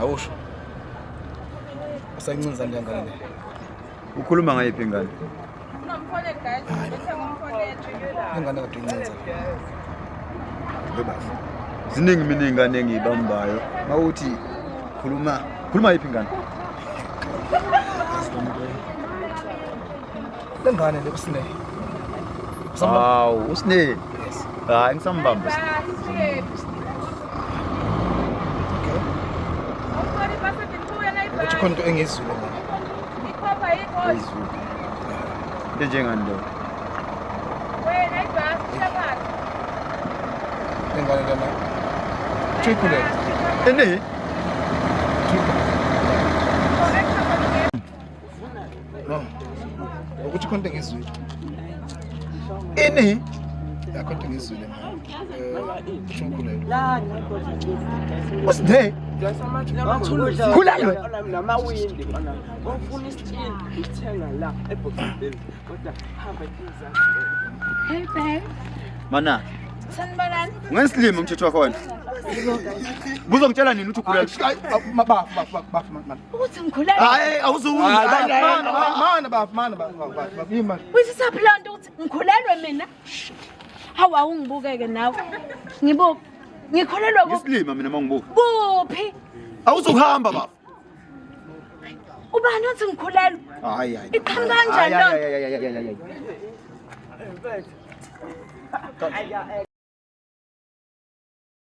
Awusho. Asancinza ngiyangane. Ukhuluma ngayiphi ingane? Ingane kade incinza. Baba. Ziningi mina ingane engiyibambayo. Mawuthi khuluma yiphi ingane? Lengane le usine. Hawu, usine. Hayi ngisambamba. Ukuthi khona into engizwile mina. Izulu. Into njengani lo? Lengane lena. Triple. Ene? No. Ukuthi khona into engizwile. Ene? Yakho into engizwile mina. Triple. Usine? Khulelwe. Namawindi bana. Ngofuna isitshini uthenga la eBoxing kodwa hamba iza. Hey babe. Mana. Sanibonani. Ngesilimo umthetho wakho wena. Buzongitshela nini ukuthi ukhulelwe? Bafu man. Ukuthi ngikhulelwe. Hayi awuzuza. Mana. Yima. Wisisaphi la nto ukuthi ngikhulelwe mina? Hawu awungibukeke nawe. Ngibuke. Ngikhulelwe kuphi? Ngesilimo mina mangibuka. Kuphi? Awuzuhamba baba. Ubani uthi ngikhulelwe? Hayi. Iqhamuka kanjani lo? Hayi.